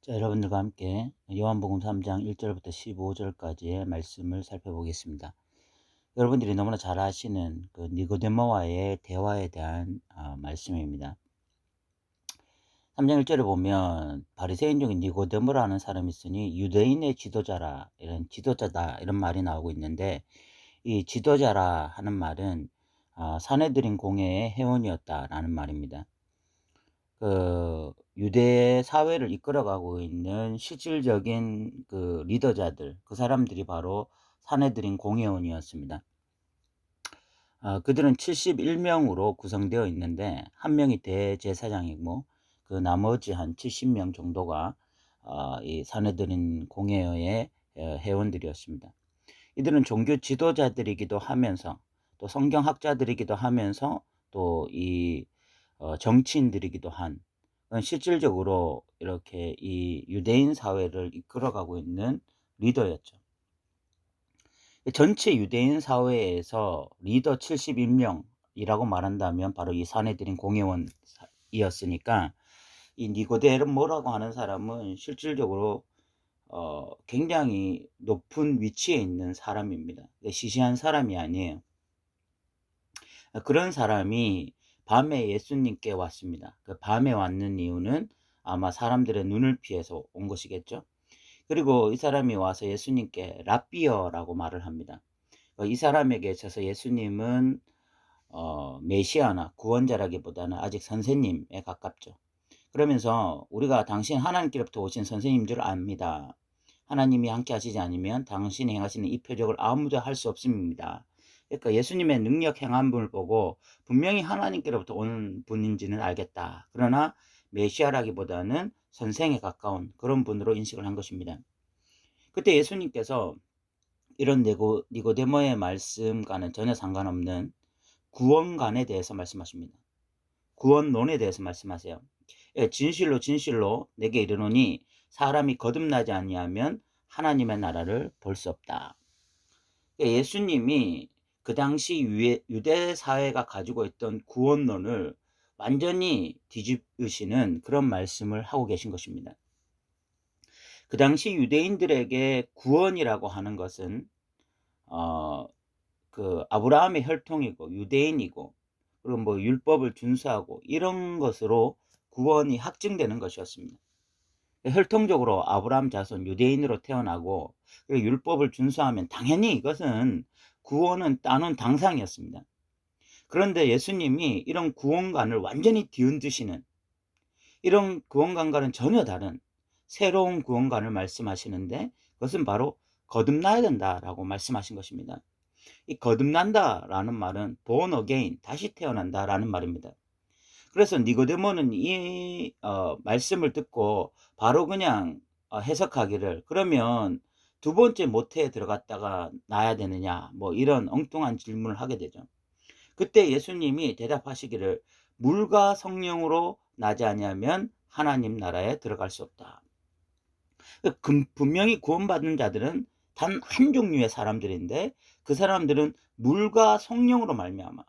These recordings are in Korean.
자, 여러분들과 함께 요한복음 3장 1절부터 15절까지의 말씀을 살펴보겠습니다. 여러분들이 너무나 잘 아시는 그 니고데모와의 대화에 대한 말씀입니다. 3장 1절에 보면 바리새인 중에 니고데모라는 사람이 있으니 유대인의 지도자라, 이런 지도자다 이런 말이 나오고 있는데, 이 지도자라 하는 말은 사내들인 공회의 회원이었다라는 말입니다. 그 유대 사회를 이끌어가고 있는 실질적인 그 리더자들, 그 사람들이 바로 사내들인 공회원이었습니다. 그들은 71명으로 구성되어 있는데 한 명이 대제사장이고 그 나머지 한 70명 정도가 이 사내들인 공회의 회원들이었습니다. 이들은 종교 지도자들이기도 하면서 또 성경학자들이기도 하면서 또 이 정치인들이기도 한, 실질적으로 이렇게 이 유대인 사회를 이끌어가고 있는 리더였죠. 전체 유대인 사회에서 리더 71명이라고 말한다면 바로 이 사내들인 공회원이었으니까, 이 니고데모라고 하는 사람은 실질적으로 굉장히 높은 위치에 있는 사람입니다. 시시한 사람이 아니에요. 그런 사람이 밤에 예수님께 왔습니다. 그 밤에 왔는 이유는 아마 사람들의 눈을 피해서 온 것이겠죠. 그리고 이 사람이 와서 예수님께 랍비어라고 말을 합니다. 이 사람에게 있어서 예수님은 메시아나 구원자라기보다는 아직 선생님에 가깝죠. 그러면서 우리가 당신 하나님께로부터 오신 선생님인 줄 압니다. 하나님이 함께 하시지 않으면 당신이 행하시는 이 표적을 아무도 할 수 없습니다. 그러니까 예수님의 능력 행함을 보고 분명히 하나님께로부터 온 분인지는 알겠다. 그러나 메시아라기보다는 선생에 가까운 그런 분으로 인식을 한 것입니다. 그때 예수님께서 이런 니고데모의 말씀과는 전혀 상관없는 구원관에 대해서 말씀하십니다. 구원론에 대해서 말씀하세요. 진실로 진실로 내게 이르노니 사람이 거듭나지 아니하면 하나님의 나라를 볼 수 없다. 예수님이 그 당시 유대 사회가 가지고 있던 구원론을 완전히 뒤집으시는 그런 말씀을 하고 계신 것입니다. 그 당시 유대인들에게 구원이라고 하는 것은 그 아브라함의 혈통이고 유대인이고 그리고 뭐 율법을 준수하고 이런 것으로 구원이 확증되는 것이었습니다. 혈통적으로 아브라함 자손 유대인으로 태어나고 그리고 율법을 준수하면 당연히 이것은 구원은 따놓은 당상이었습니다. 그런데 예수님이 이런 구원관을 완전히 뒤흔드시는, 이런 구원관과는 전혀 다른 새로운 구원관을 말씀하시는데, 그것은 바로 거듭나야 된다라고 말씀하신 것입니다. 이 거듭난다라는 말은 born again, 다시 태어난다라는 말입니다. 그래서 니고데모는 이 말씀을 듣고 바로 그냥 해석하기를, 그러면 두 번째 모태에 들어갔다가 나야 되느냐, 뭐 이런 엉뚱한 질문을 하게 되죠. 그때 예수님이 대답하시기를, 물과 성령으로 나지 아니하면 하나님 나라에 들어갈 수 없다. 분명히 구원받는 자들은 단 한 종류의 사람들인데, 그 사람들은 물과 성령으로 말미암아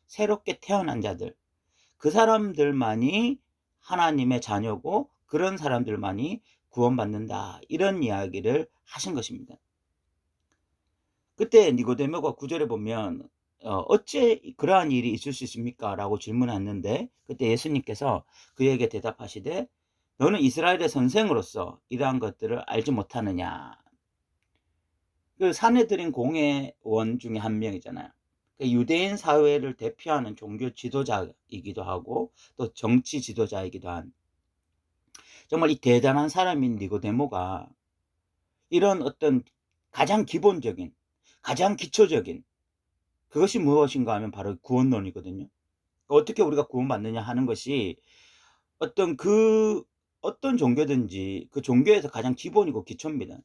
새롭게 태어난 자들, 그 사람들만이 하나님의 자녀고 그런 사람들만이 구원받는다, 이런 이야기를 하신 것입니다. 그때 니고데모가 9절에 보면 어째 그러한 일이 있을 수 있습니까? 라고 질문했는데, 그때 예수님께서 그에게 대답하시되 너는 이스라엘의 선생으로서 이러한 것들을 알지 못하느냐. 그 사내들인 공회원 중에 한 명이잖아요. 유대인 사회를 대표하는 종교 지도자이기도 하고 또 정치 지도자이기도 한, 정말 이 대단한 사람인 니고데모가 이런 어떤 가장 기본적인, 가장 기초적인 그것이 무엇인가 하면 바로 구원론이거든요. 어떻게 우리가 구원받느냐 하는 것이 어떤 종교든지 그 종교에서 가장 기본이고 기초입니다.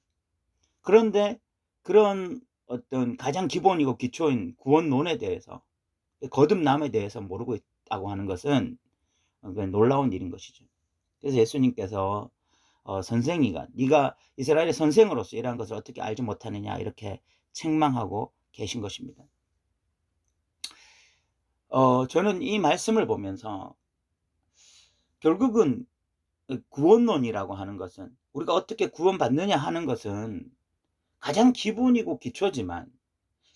그런데 그런 어떤 가장 기본이고 기초인 구원론에 대해서, 거듭남에 대해서 모르고 있다고 하는 것은 놀라운 일인 것이죠. 그래서 예수님께서 선생이가 네가 이스라엘의 선생으로서 이러한 것을 어떻게 알지 못하느냐, 이렇게 책망하고 계신 것입니다. 저는 이 말씀을 보면서 결국은 구원론이라고 하는 것은, 우리가 어떻게 구원받느냐 하는 것은 가장 기본이고 기초지만,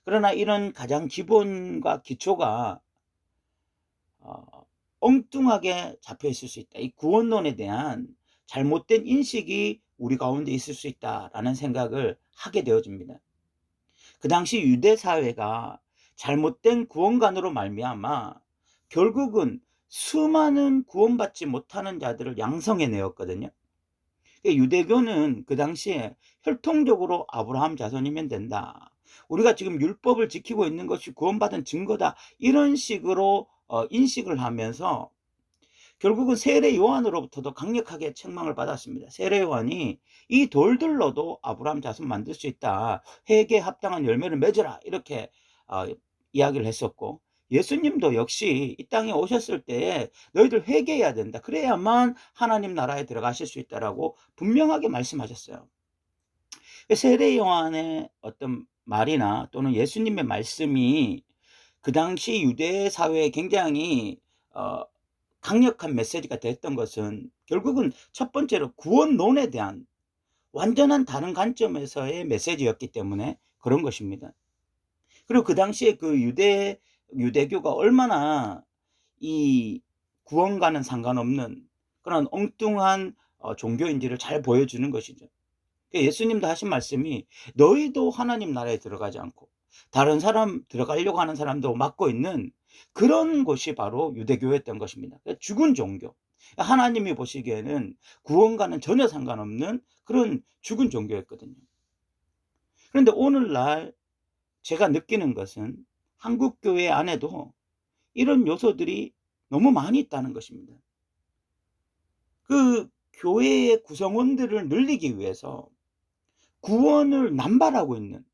그러나 이런 가장 기본과 기초가 어 엉뚱하게 잡혀 있을 수 있다. 이 구원론에 대한 잘못된 인식이 우리 가운데 있을 수 있다라는 생각을 하게 되어집니다. 그 당시 유대 사회가 잘못된 구원관으로 말미암아 결국은 수많은 구원받지 못하는 자들을 양성해 내었거든요. 유대교는 그 당시에 혈통적으로 아브라함 자손이면 된다, 우리가 지금 율법을 지키고 있는 것이 구원받은 증거다, 이런 식으로 인식을 하면서 결국은 세례 요한으로부터도 강력하게 책망을 받았습니다. 세례 요한이 이 돌들로도 아브라함 자손 만들 수 있다, 회개에 합당한 열매를 맺으라, 이렇게 이야기를 했었고, 예수님도 역시 이 땅에 오셨을 때에 너희들 회개해야 된다, 그래야만 하나님 나라에 들어가실 수 있다라고 분명하게 말씀하셨어요. 세례 요한의 어떤 말이나 또는 예수님의 말씀이 그 당시 유대 사회에 굉장히 강력한 메시지가 됐던 것은 결국은 첫 번째로 구원론에 대한 완전한 다른 관점에서의 메시지였기 때문에 그런 것입니다. 그리고 그 당시에 그 유대교가 얼마나 이 구원과는 상관없는 그런 엉뚱한 종교인지를 잘 보여주는 것이죠. 예수님도 하신 말씀이 너희도 하나님 나라에 들어가지 않고 다른 사람 들어가려고 하는 사람도 막고 있는 그런 곳이 바로 유대교였던 것입니다. 죽은 종교, 하나님이 보시기에는 구원과는 전혀 상관없는 그런 죽은 종교였거든요. 그런데 오늘날 제가 느끼는 것은 한국 교회 안에도 이런 요소들이 너무 많이 있다는 것입니다. 그 교회의 구성원들을 늘리기 위해서 구원을 남발하고 있는,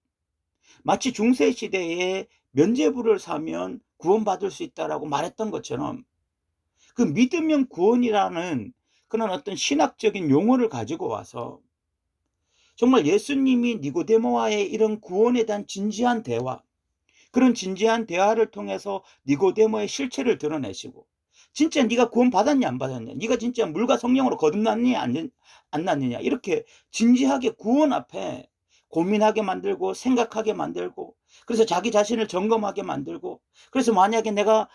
마치 중세시대에 면죄부를 사면 구원받을 수 있다라고 말했던 것처럼 그 믿으면 구원이라는 그런 어떤 신학적인 용어를 가지고 와서 정말 예수님이 니고데모와의 이런 구원에 대한 진지한 대화, 그런 진지한 대화를 통해서 니고데모의 실체를 드러내시고, 진짜 네가 구원 받았냐 안 받았냐, 네가 진짜 물과 성령으로 거듭났느냐 안 났느냐, 이렇게 진지하게 구원 앞에 고민하게 만들고 생각하게 만들고, 그래서 자기 자신을 점검하게 만들고, 그래서 만약에 내가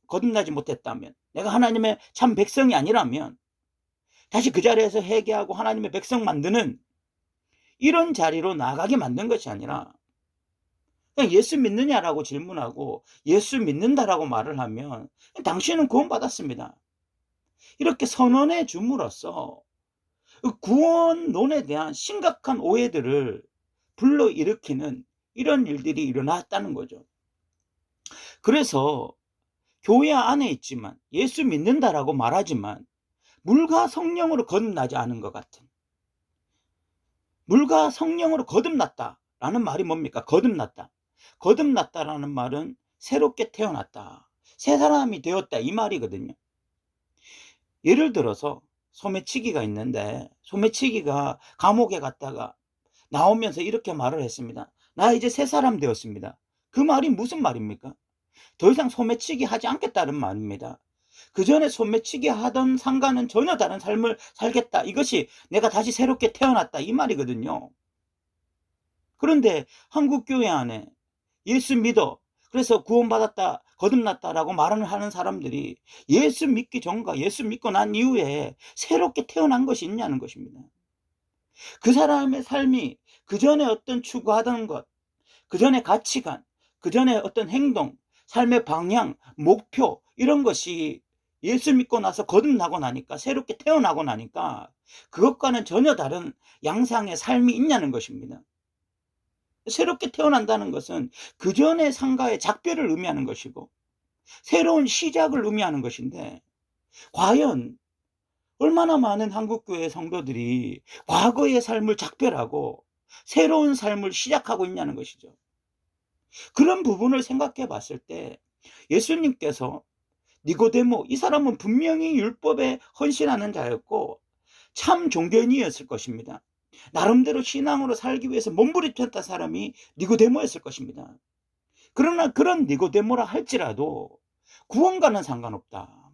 거듭나지 못했다면, 내가 하나님의 참 백성이 아니라면 다시 그 자리에서 회개하고 하나님의 백성 만드는 이런 자리로 나가게 만든 것이 아니라, 그냥 예수 믿느냐라고 질문하고 예수 믿는다라고 말을 하면 당신은 구원받았습니다, 이렇게 선언해 줌으로써 구원론에 대한 심각한 오해들을 불러일으키는 이런 일들이 일어났다는 거죠. 그래서 교회 안에 있지만 예수 믿는다라고 말하지만 물과 성령으로 거듭나지 않은 것 같은, 물과 성령으로 거듭났다라는 말이 뭡니까? 거듭났다라는 말은 새롭게 태어났다, 새 사람이 되었다, 이 말이거든요. 예를 들어서 소매치기가 있는데, 소매치기가 감옥에 갔다가 나오면서 이렇게 말을 했습니다. 나 이제 새 사람 되었습니다. 그 말이 무슨 말입니까? 더 이상 소매치기 하지 않겠다는 말입니다. 그 전에 소매치기 하던 상관은 전혀 다른 삶을 살겠다, 이것이 내가 다시 새롭게 태어났다, 이 말이거든요. 그런데 한국 교회 안에 예수 믿어, 그래서 구원받았다, 거듭났다라고 말을 하는 사람들이 예수 믿기 전과 예수 믿고 난 이후에 새롭게 태어난 것이 있냐는 것입니다. 그 사람의 삶이 그 전에 어떤 추구하던 것, 그 전에 가치관, 그 전에 어떤 행동, 삶의 방향, 목표, 이런 것이 예수 믿고 나서 거듭나고 나니까, 새롭게 태어나고 나니까 그것과는 전혀 다른 양상의 삶이 있냐는 것입니다. 새롭게 태어난다는 것은 그 전의 상가의 작별을 의미하는 것이고 새로운 시작을 의미하는 것인데, 과연 얼마나 많은 한국교회 성도들이 과거의 삶을 작별하고 새로운 삶을 시작하고 있냐는 것이죠. 그런 부분을 생각해 봤을 때 예수님께서 니고데모, 이 사람은 분명히 율법에 헌신하는 자였고 참 종교인이었을 것입니다. 나름대로 신앙으로 살기 위해서 몸부림쳤던 사람이 니고데모였을 것입니다. 그러나 그런 니고데모라 할지라도 구원과는 상관없다,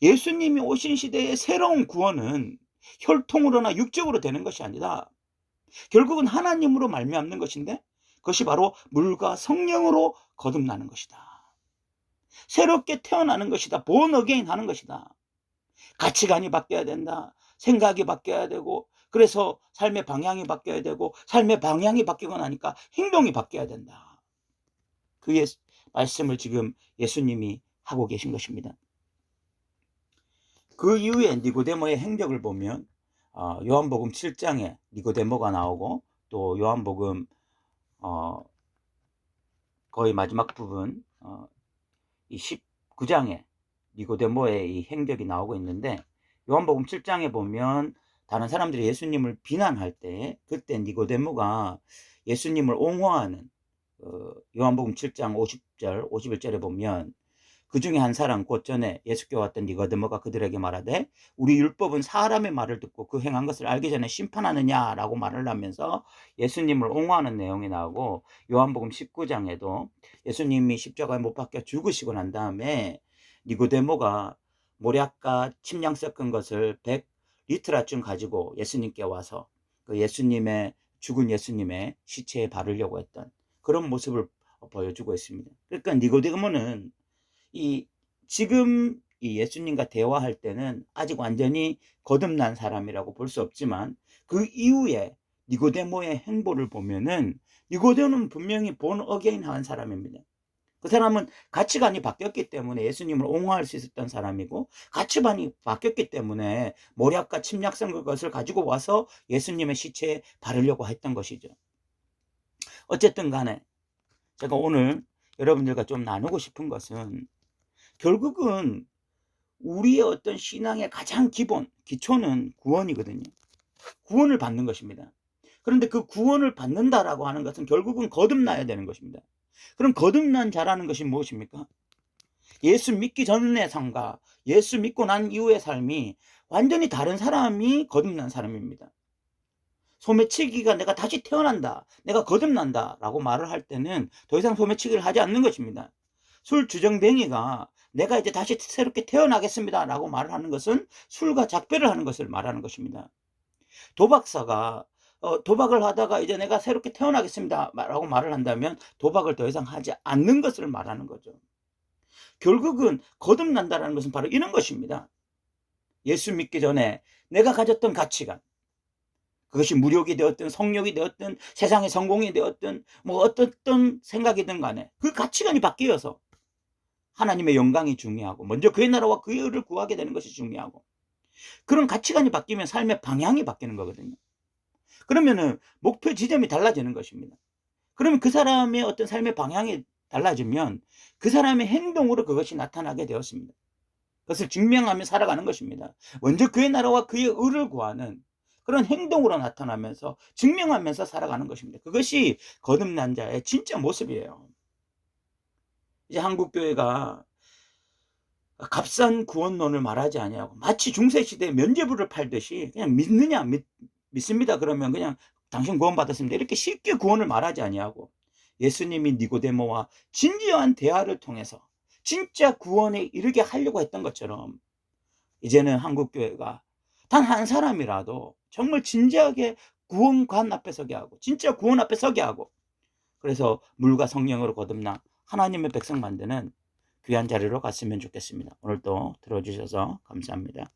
예수님이 오신 시대의 새로운 구원은 혈통으로나 육적으로 되는 것이 아니라 결국은 하나님으로 말미암는 것인데, 그것이 바로 물과 성령으로 거듭나는 것이다. 새롭게 태어나는 것이다. born again 하는 것이다. 가치관이 바뀌어야 된다. 생각이 바뀌어야 되고, 그래서 삶의 방향이 바뀌어야 되고, 삶의 방향이 바뀌고 나니까 행동이 바뀌어야 된다. 그 말씀을 지금 예수님이 하고 계신 것입니다. 그 이후에 니고데모의 행적을 보면 요한복음 7장에 니고데모가 나오고, 또 요한복음 거의 마지막 부분 이 19장에 니고데모의 이 행적이 나오고 있는데, 요한복음 7장에 보면 다른 사람들이 예수님을 비난할 때, 그때 니고데모가 예수님을 옹호하는 요한복음 7장 50절 51절에 보면, 그 중에 한 사람 곧 전에 예수께 왔던 니고데모가 그들에게 말하되 우리 율법은 사람의 말을 듣고 그 행한 것을 알기 전에 심판하느냐라고 말을 하면서 예수님을 옹호하는 내용이 나오고, 요한복음 19장에도 예수님이 십자가에 못 박혀 죽으시고 난 다음에 니고데모가 모략과 침량 섞은 것을 100리터라쯤 가지고 예수님께 와서 그 죽은 예수님의 시체에 바르려고 했던 그런 모습을 보여주고 있습니다. 그러니까 니고데모는 지금 이 예수님과 대화할 때는 아직 완전히 거듭난 사람이라고 볼 수 없지만, 그 이후에 니고데모의 행보를 보면은 니고데모는 분명히 born again 한 사람입니다. 그 사람은 가치관이 바뀌었기 때문에 예수님을 옹호할 수 있었던 사람이고, 가치관이 바뀌었기 때문에 모략과 침략 섞은 것을 가지고 와서 예수님의 시체에 바르려고 했던 것이죠. 어쨌든 간에 제가 오늘 여러분들과 좀 나누고 싶은 것은, 결국은 우리의 어떤 신앙의 가장 기초는 구원이거든요. 구원을 받는 것입니다. 그런데 그 구원을 받는다라고 하는 것은 결국은 거듭나야 되는 것입니다. 그럼 거듭난 자라는 것이 무엇입니까? 예수 믿기 전의 삶과 예수 믿고 난 이후의 삶이 완전히 다른 사람이 거듭난 사람입니다. 소매치기가 내가 다시 태어난다, 내가 거듭난다 라고 말을 할 때는 더 이상 소매치기를 하지 않는 것입니다. 술 주정뱅이가 내가 이제 다시 새롭게 태어나겠습니다 라고 말을 하는 것은 술과 작별을 하는 것을 말하는 것입니다. 도박사가 도박을 하다가 이제 내가 새롭게 태어나겠습니다 라고 말을 한다면 도박을 더 이상 하지 않는 것을 말하는 거죠. 결국은 거듭난다는 것은 바로 이런 것입니다. 예수 믿기 전에 내가 가졌던 가치관, 그것이 무력이 되었든 성욕이 되었든 세상의 성공이 되었든 뭐 어떤 생각이든 간에 그 가치관이 바뀌어서 하나님의 영광이 중요하고, 먼저 그의 나라와 그의 의를 구하게 되는 것이 중요하고, 그런 가치관이 바뀌면 삶의 방향이 바뀌는 거거든요. 그러면은 목표 지점이 달라지는 것입니다. 그러면 그 사람의 어떤 삶의 방향이 달라지면 그 사람의 행동으로 그것이 나타나게 되었습니다. 그것을 증명하며 살아가는 것입니다. 먼저 그의 나라와 그의 의를 구하는 그런 행동으로 나타나면서 증명하면서 살아가는 것입니다. 그것이 거듭난 자의 진짜 모습이에요. 이제 한국교회가 값싼 구원론을 말하지 아니하고 마치 중세시대에 면죄부를 팔듯이 그냥 믿습니다 그러면 그냥 당신 구원 받았습니다 이렇게 쉽게 구원을 말하지 아니하고, 예수님이 니고데모와 진지한 대화를 통해서 진짜 구원에 이르게 하려고 했던 것처럼, 이제는 한국교회가 단 한 사람이라도 정말 진지하게 구원관 앞에 서게 하고 진짜 구원 앞에 서게 하고, 그래서 물과 성령으로 거듭나 하나님의 백성 만드는 귀한 자리로 갔으면 좋겠습니다. 오늘도 들어주셔서 감사합니다.